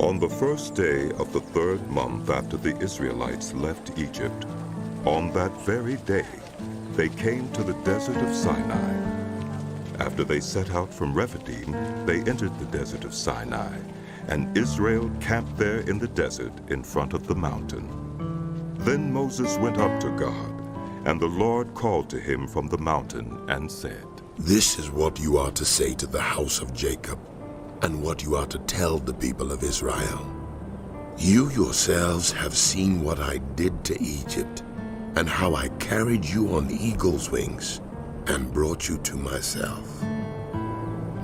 On the first day of the 3rd month after the Israelites left Egypt, on that very day, they came to the desert of Sinai. After they set out from Rephidim, they entered the desert of Sinai, and Israel camped there in the desert in front of the mountain. Then Moses went up to God, and the Lord called to him from the mountain and said, "This is what you are to say to the house of Jacob, and what you are to tell the people of Israel. You yourselves have seen what I did to Egypt, and how I carried you on eagle's wings and brought you to myself.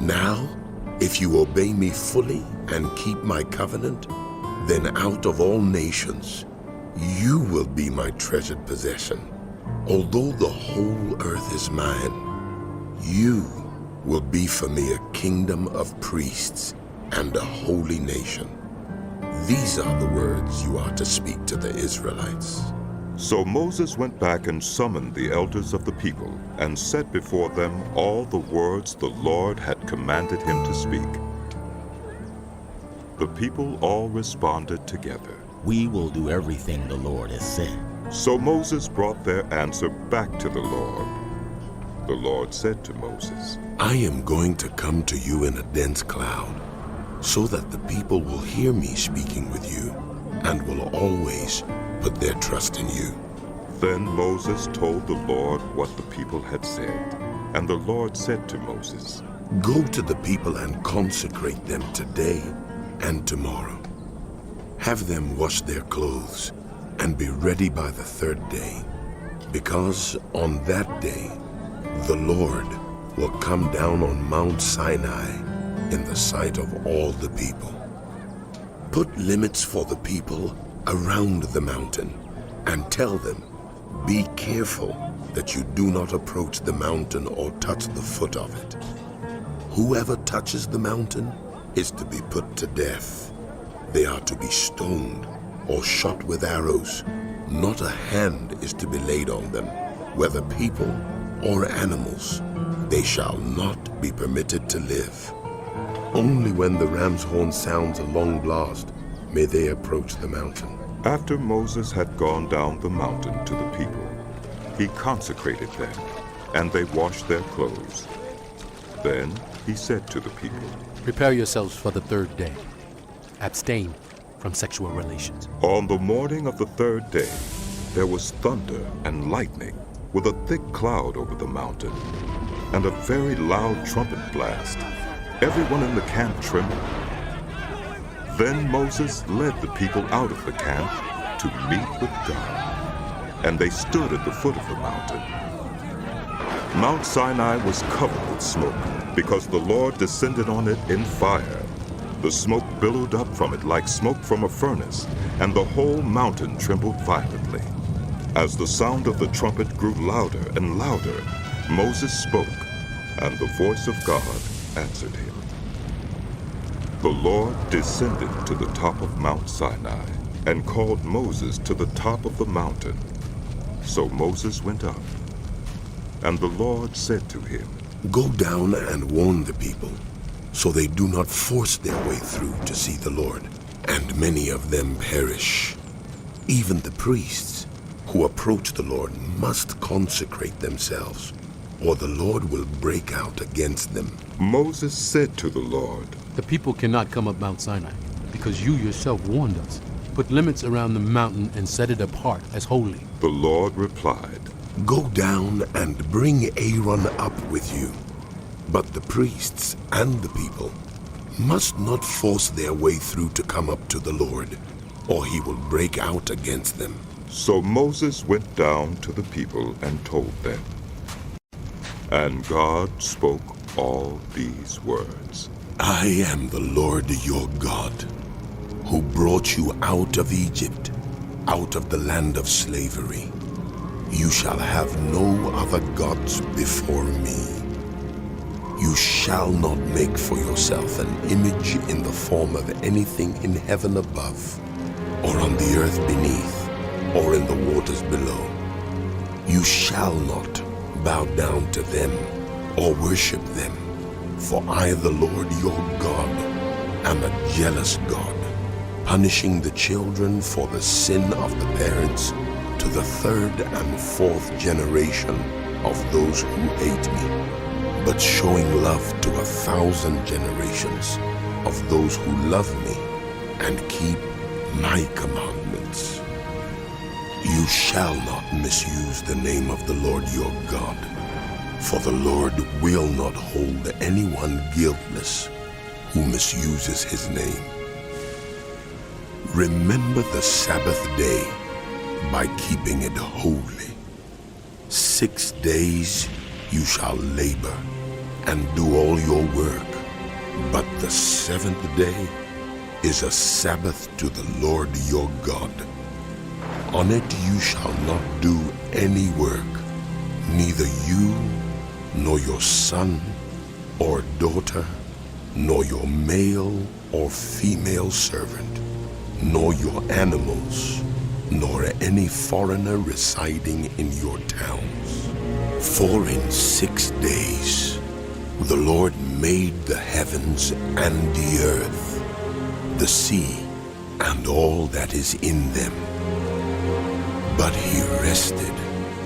Now, if you obey me fully and keep my covenant, then out of all nations, you will be my treasured possession. Although the whole earth is mine, you will be for me a kingdom of priests and a holy nation. These are the words you are to speak to the Israelites." So Moses went back and summoned the elders of the people and set before them all the words the Lord had commanded him to speak. The people all responded together, "We will do everything the Lord has said." So Moses brought their answer back to the Lord. The Lord said to Moses, "I am going to come to you in a dense cloud, so that the people will hear me speaking with you and will always put their trust in you." Then Moses told the Lord what the people had said. And the Lord said to Moses, "Go to the people and consecrate them today and tomorrow. Have them wash their clothes and be ready by the 3rd day, because on that day the Lord will come down on Mount Sinai in the sight of all the people. Put limits for the people around the mountain and tell them, be careful that you do not approach the mountain or touch the foot of it. Whoever touches the mountain is to be put to death. They are to be stoned or shot with arrows. Not a hand is to be laid on them, whether people or animals. They shall not be permitted to live. Only when the ram's horn sounds a long blast may they approach the mountain." After Moses had gone down the mountain to the people, he consecrated them, and they washed their clothes. Then he said to the people, "Prepare yourselves for the 3rd day. Abstain from sexual relations." On the morning of the 3rd day, there was thunder and lightning, with a thick cloud over the mountain, and a very loud trumpet blast. Everyone in the camp trembled. Then Moses led the people out of the camp to meet with God, and they stood at the foot of the mountain. Mount Sinai was covered with smoke, because the Lord descended on it in fire. The smoke billowed up from it like smoke from a furnace, and the whole mountain trembled violently. As the sound of the trumpet grew louder and louder, Moses spoke, and the voice of God answered him. The Lord descended to the top of Mount Sinai and called Moses to the top of the mountain. So Moses went up, and the Lord said to him, "Go down and warn the people, so they do not force their way through to see the Lord, and many of them perish. Even the priests who approach the Lord must consecrate themselves, or the Lord will break out against them." Moses said to the Lord, "The people cannot come up Mount Sinai, because you yourself warned us. Put limits around the mountain and set it apart as holy." The Lord replied, "Go down and bring Aaron up with you. But the priests and the people must not force their way through to come up to the Lord, or he will break out against them." So Moses went down to the people and told them. And God spoke all these words. "I am the Lord your God, who brought you out of Egypt, out of the land of slavery. You shall have no other gods before me. You shall not make for yourself an image in the form of anything in heaven above, or on the earth beneath, or in the waters below. You shall not bow down to them or worship them, for I, the Lord your God, am a jealous God, punishing the children for the sin of the parents to the third and fourth generation of those who hate me, but showing love to 1,000 generations of those who love me and keep my commandments. You shall not misuse the name of the Lord your God, for the Lord will not hold anyone guiltless who misuses his name. Remember the Sabbath day by keeping it holy. 6 days you shall labor and do all your work, but the seventh day is a Sabbath to the Lord your God. On it you shall not do any work, neither you, nor your son or daughter, nor your male or female servant, nor your animals, nor any foreigner residing in your towns. For in 6 days the Lord made the heavens and the earth, the sea, and all that is in them. But he rested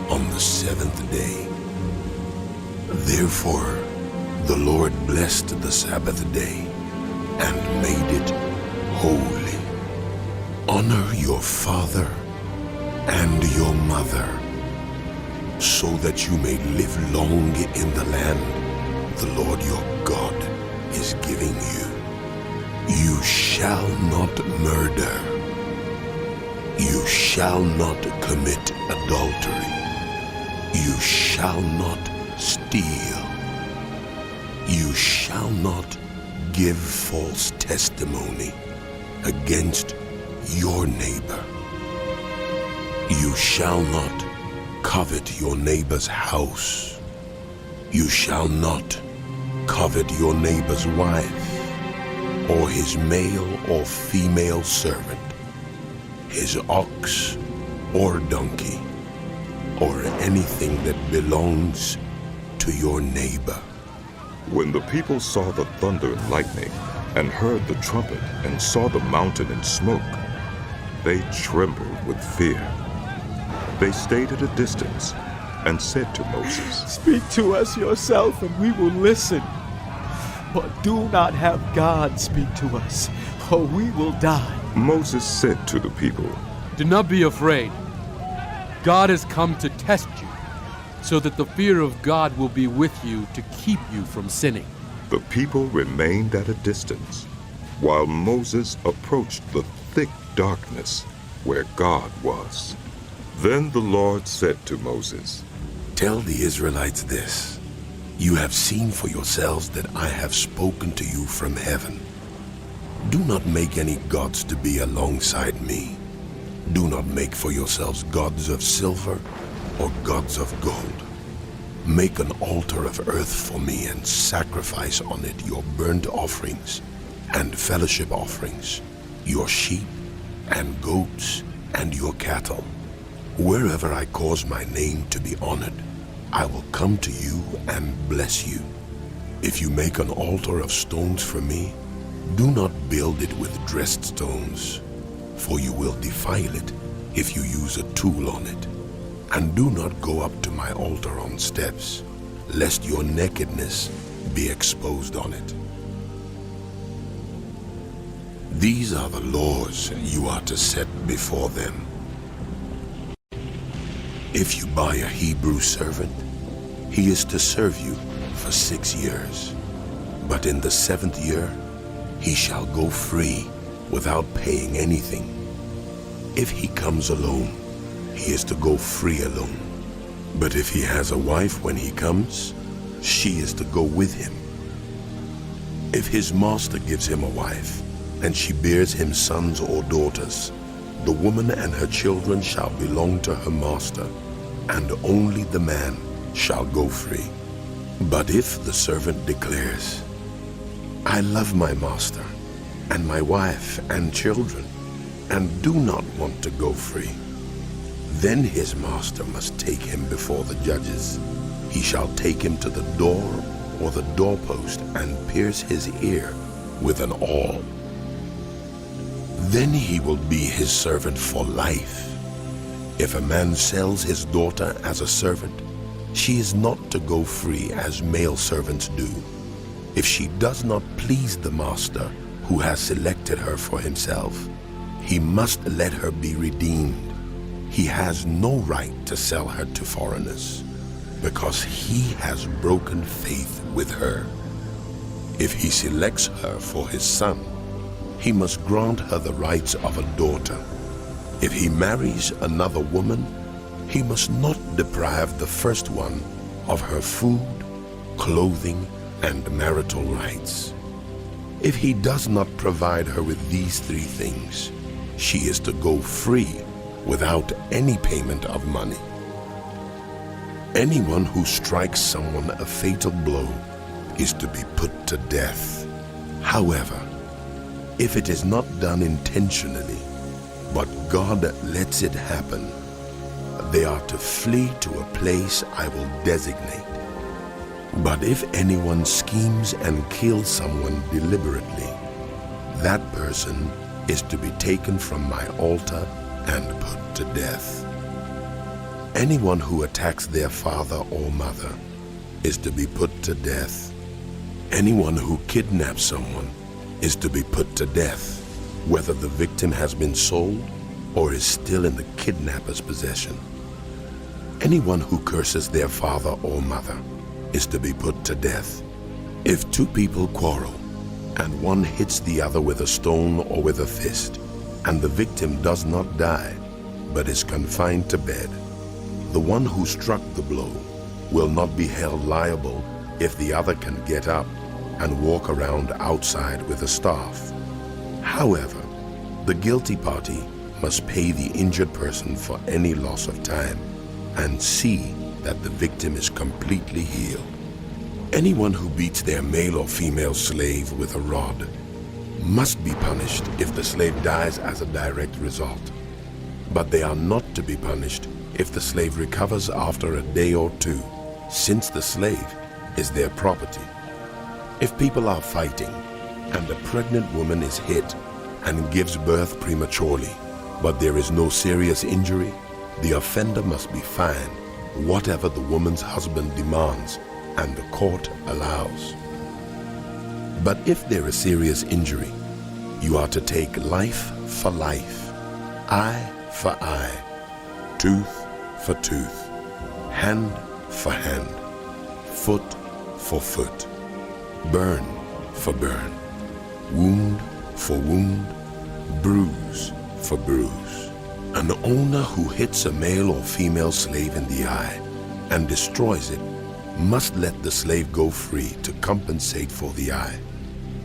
on the seventh day. Therefore the Lord blessed the Sabbath day and made it holy. Honor your father and your mother, so that you may live long in the land the Lord your God is giving you. You shall not murder. You shall not commit adultery. You shall not steal. You shall not give false testimony against your neighbor. You shall not covet your neighbor's house. You shall not covet your neighbor's wife, or his male or female servant, his ox or donkey, or anything that belongs to your neighbor. When the people saw the thunder and lightning, and heard the trumpet, and saw the mountain in smoke, they trembled with fear. They stayed at a distance and said to Moses, "Speak to us yourself, and we will listen. But do not have God speak to us, or we will die." Moses said to the people, Do not be afraid. God has come to test you, so that the fear of God will be with you to keep you from sinning. The people remained at a distance, while Moses approached the thick darkness where God was. Then the Lord said to Moses, Tell the Israelites this. You have seen for yourselves that I have spoken to you from heaven. Do not make any gods to be alongside me. Do not make for yourselves gods of silver or gods of gold. Make an altar of earth for me and sacrifice on it your burnt offerings and fellowship offerings, your sheep and goats and your cattle. Wherever I cause my name to be honored, I will come to you and bless you. If you make an altar of stones for me, do not build it with dressed stones, for you will defile it if you use a tool on it. And do not go up to my altar on steps, lest your nakedness be exposed on it. These are the laws you are to set before them. If you buy a Hebrew servant, he is to serve you for 6 years. But in the 7th year, he shall go free without paying anything. If he comes alone, he is to go free alone. But if he has a wife when he comes, she is to go with him. If his master gives him a wife, and she bears him sons or daughters, the woman and her children shall belong to her master, and only the man shall go free. But if the servant declares, I love my master, and my wife and children, and do not want to go free, then his master must take him before the judges. He shall take him to the door or the doorpost and pierce his ear with an awl. Then he will be his servant for life. If a man sells his daughter as a servant, she is not to go free as male servants do. If she does not please the master who has selected her for himself, he must let her be redeemed. He has no right to sell her to foreigners, because he has broken faith with her. If he selects her for his son, he must grant her the rights of a daughter. If he marries another woman, he must not deprive the first one of her food, clothing, and marital rights. If he does not provide her with these three things, she is to go free without any payment of money. Anyone who strikes someone a fatal blow is to be put to death. However, if it is not done intentionally, but God lets it happen, they are to flee to a place I will designate. But if anyone schemes and kills someone deliberately, that person is to be taken from my altar and put to death. Anyone who attacks their father or mother is to be put to death. Anyone who kidnaps someone is to be put to death, whether the victim has been sold or is still in the kidnapper's possession. Anyone who curses their father or mother is to be put to death. If two people quarrel and one hits the other with a stone or with a fist, and the victim does not die but is confined to bed, the one who struck the blow will not be held liable if the other can get up and walk around outside with a staff. However, the guilty party must pay the injured person for any loss of time and see that the victim is completely healed. Anyone who beats their male or female slave with a rod must be punished if the slave dies as a direct result. But they are not to be punished if the slave recovers after a day or two, since the slave is their property. If people are fighting and a pregnant woman is hit and gives birth prematurely, but there is no serious injury, the offender must be fined whatever the woman's husband demands and the court allows. But if there is serious injury, you are to take life for life, eye for eye, tooth for tooth, hand for hand, foot for foot, burn for burn, wound for wound, bruise for bruise. An owner who hits a male or female slave in the eye and destroys it must let the slave go free to compensate for the eye.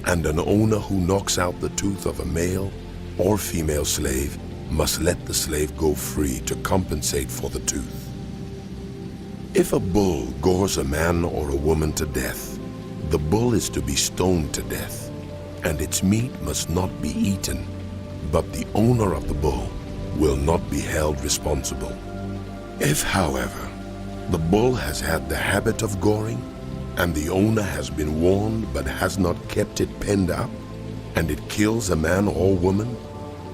And an owner who knocks out the tooth of a male or female slave must let the slave go free to compensate for the tooth. If a bull gores a man or a woman to death, the bull is to be stoned to death, and its meat must not be eaten, but the owner of the bull will not be held responsible. If, however, the bull has had the habit of goring, and the owner has been warned but has not kept it penned up, and it kills a man or woman,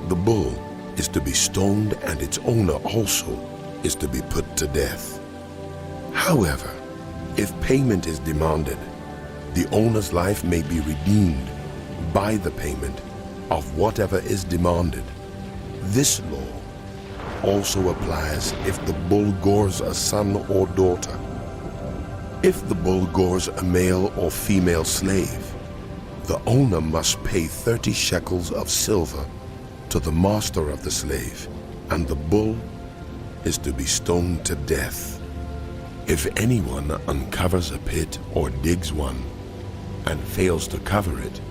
the bull is to be stoned, and its owner also is to be put to death. However, if payment is demanded, the owner's life may be redeemed by the payment of whatever is demanded. This law also applies if the bull gores a son or daughter. If the bull gores a male or female slave, the owner must pay 30 shekels of silver to the master of the slave, and the bull is to be stoned to death. If anyone uncovers a pit or digs one and fails to cover it,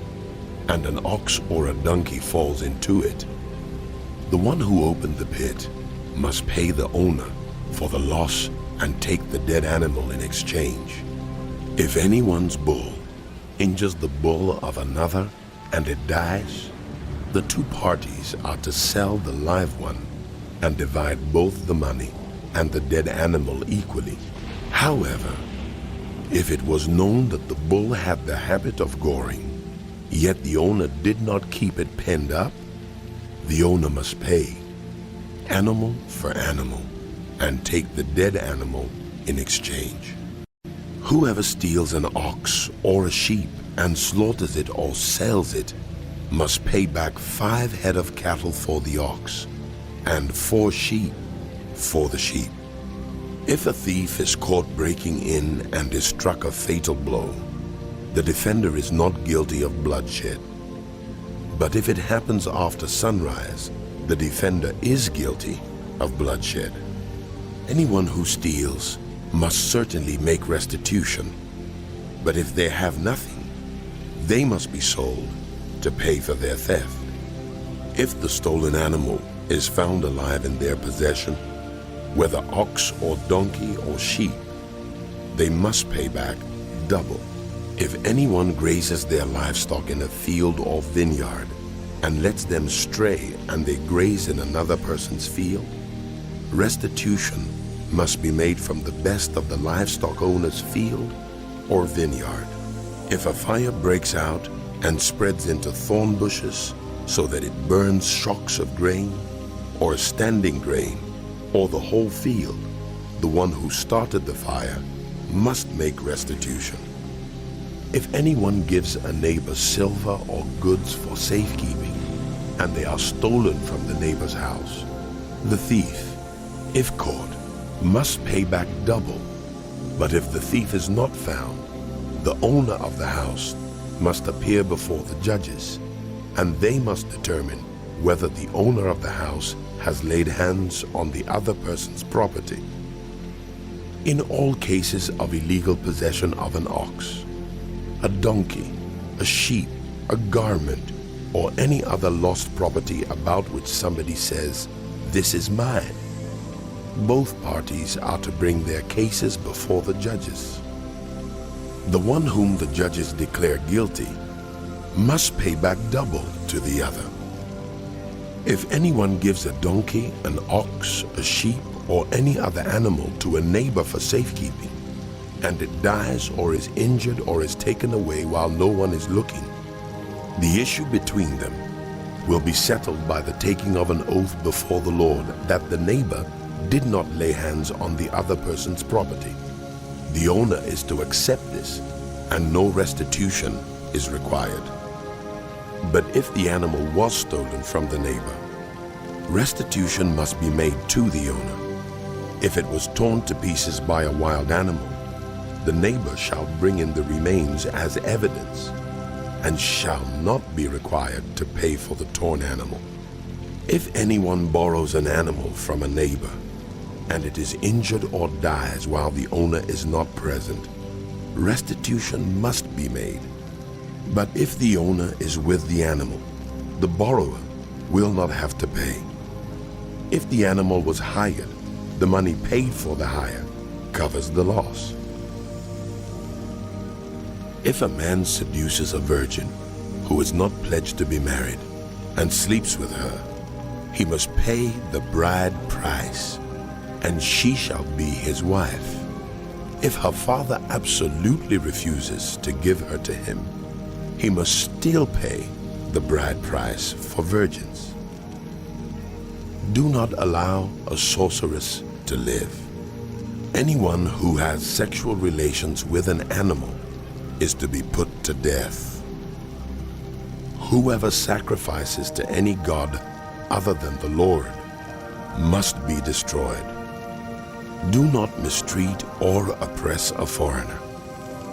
and an ox or a donkey falls into it, the one who opened the pit must pay the owner for the loss and take the dead animal in exchange. If anyone's bull injures the bull of another and it dies, the two parties are to sell the live one and divide both the money and the dead animal equally. However, if it was known that the bull had the habit of goring, yet the owner did not keep it penned up, the owner must pay, animal for animal, and take the dead animal in exchange. Whoever steals an ox or a sheep and slaughters it or sells it must pay back 5 head of cattle for the ox and 4 sheep for the sheep. If a thief is caught breaking in and is struck a fatal blow, the defender is not guilty of bloodshed. But if it happens after sunrise, the defender is guilty of bloodshed. Anyone who steals must certainly make restitution, but if they have nothing, they must be sold to pay for their theft. If the stolen animal is found alive in their possession, whether ox or donkey or sheep, they must pay back double. If anyone grazes their livestock in a field or vineyard and lets them stray and they graze in another person's field, restitution must be made from the best of the livestock owner's field or vineyard. If a fire breaks out and spreads into thorn bushes so that it burns shocks of grain or standing grain or the whole field, the one who started the fire must make restitution. If anyone gives a neighbor silver or goods for safekeeping and they are stolen from the neighbor's house, the thief, if caught, must pay back double. But if the thief is not found, the owner of the house must appear before the judges, and they must determine whether the owner of the house has laid hands on the other person's property. In all cases of illegal possession of an ox, a donkey, a sheep, a garment, or any other lost property about which somebody says, "This is mine," both parties are to bring their cases before the judges. The one whom the judges declare guilty must pay back double to the other. If anyone gives a donkey, an ox, a sheep, or any other animal to a neighbor for safekeeping, and it dies or is injured or is taken away while no one is looking, the issue between them will be settled by the taking of an oath before the Lord that the neighbor did not lay hands on the other person's property. The owner is to accept this, and no restitution is required. But if the animal was stolen from the neighbor, restitution must be made to the owner. If it was torn to pieces by a wild animal, the neighbor shall bring in the remains as evidence and shall not be required to pay for the torn animal. If anyone borrows an animal from a neighbor and it is injured or dies while the owner is not present, restitution must be made. But if the owner is with the animal, the borrower will not have to pay. If the animal was hired, the money paid for the hire covers the loss. If a man seduces a virgin who is not pledged to be married and sleeps with her, he must pay the bride price, and she shall be his wife. If her father absolutely refuses to give her to him, he must still pay the bride price for virgins. Do not allow a sorceress to live. Anyone who has sexual relations with an animal is to be put to death. Whoever sacrifices to any god other than the Lord must be destroyed. Do not mistreat or oppress a foreigner,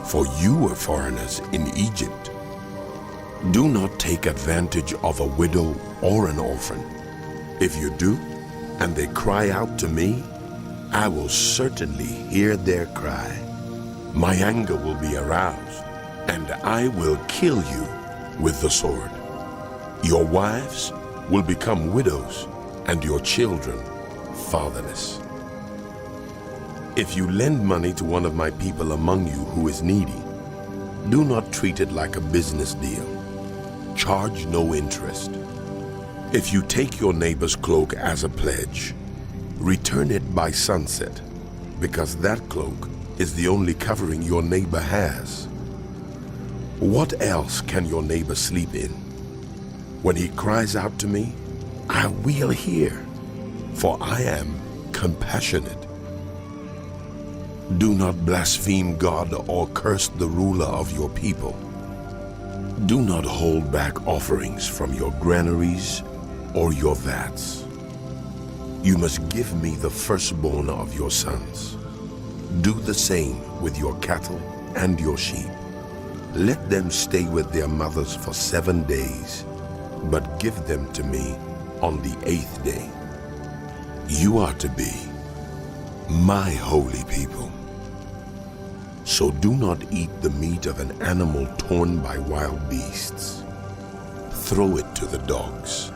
for you were foreigners in Egypt. Do not take advantage of a widow or an orphan. If you do, and they cry out to me, I will certainly hear their cry. My anger will be aroused, and I will kill you with the sword. Your wives will become widows, and your children fatherless. If you lend money to one of my people among you who is needy, do not treat it like a business deal. Charge no interest. If you take your neighbor's cloak as a pledge, return it by sunset, because that cloak is the only covering your neighbor has. What else can your neighbor sleep in? When he cries out to me, I will hear, for I am compassionate. Do not blaspheme God or curse the ruler of your people. Do not hold back offerings from your granaries or your vats. You must give me the firstborn of your sons. Do the same with your cattle and your sheep. Let them stay with their mothers for 7 days, but give them to me on the 8th day. You are to be my holy people. So do not eat the meat of an animal torn by wild beasts. Throw it to the dogs.